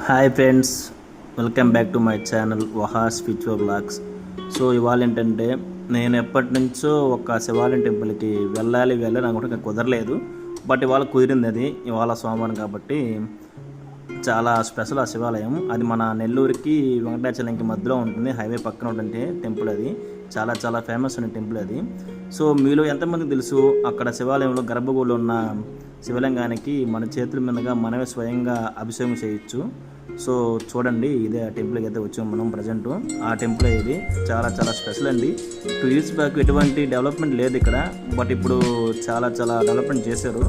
Hi friends, welcome back to my channel Vaha spiritual blogs. So ఇవాళ ఏంటంటే నేను ఎప్పటి నుంచో ఒక శివాలయం టెంపుల్కి వెళ్ళాలి అనుకుంటే కుదరలేదు. బట్ ఇవాళ కుదిరింది. అది ఇవాళ సోమవారం కాబట్టి చాలా స్పెషల్ ఆ శివాలయం. అది మన నెల్లూరుకి వెంకటాచలంకి మధ్యలో ఉంటుంది, హైవే పక్కన ఉంటుంది టెంపుల్. అది చాలా చాలా ఫేమస్ ఉన్న టెంపుల్ అది. సో మీలో ఎంతమందికి తెలుసు, అక్కడ శివాలయంలో గర్భగుడిలో ఉన్న శివలింగానికి మన చేతుల మీదుగా మనమే స్వయంగా అభిషేకం చేయొచ్చు. సో చూడండి, ఇదే ఆ టెంపుల్కి అయితే వచ్చాము మనం ప్రజెంట్. ఆ టెంపుల్ ఇది చాలా చాలా స్పెషల్ అండి. 2 years బ్యాక్ ఎటువంటి డెవలప్మెంట్ లేదు ఇక్కడ, బట్ ఇప్పుడు చాలా చాలా డెవలప్మెంట్ చేశారు.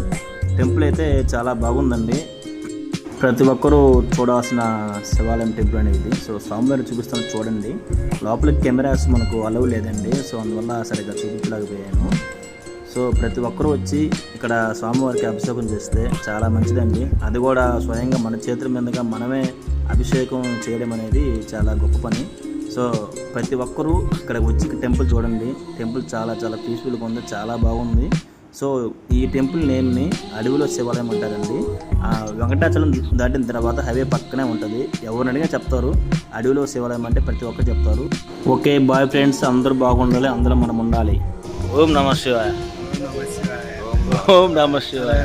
టెంపుల్ అయితే చాలా బాగుందండి. ప్రతి ఒక్కరూ చూడాల్సిన శివాలయం టెంపుల్ అనేది. సో స్వామివారు చూపిస్తాను చూడండి. లోపలికి కెమెరాస్ మనకు అలవ్ లేదండి, సో అందువల్ల సరిగ్గా చూపించలేకపోయాను. సో ప్రతి ఒక్కరూ వచ్చి ఇక్కడ స్వామివారికి అభిషేకం చేస్తే చాలా మంచిదండి. అది కూడా స్వయంగా మన చేతుల మీదుగా మనమే అభిషేకం చేయడం అనేది చాలా గొప్ప పని. సో ప్రతి ఒక్కరూ ఇక్కడ వచ్చి టెంపుల్ చూడండి. టెంపుల్ చాలా చాలా పీస్ఫుల్గా ఉంది, చాలా బాగుంది. సో ఈ టెంపుల్ నేమ్ని అడవిలో శివాలయం అంటారండి. వెంకటాచలం దాటిన తర్వాత హైవే పక్కనే ఉంటుంది. ఎవరిని అడిగినా చెప్తారు అడవిలో శివాలయం అంటే, ప్రతి ఒక్కరు చెప్తారు. ఓకే బాయ్ ఫ్రెండ్స్, అందరూ బాగుండాలి, అందరూ మనం ఉండాలి. ఓం నమః శివాయ. ఓం నమః శివాయ.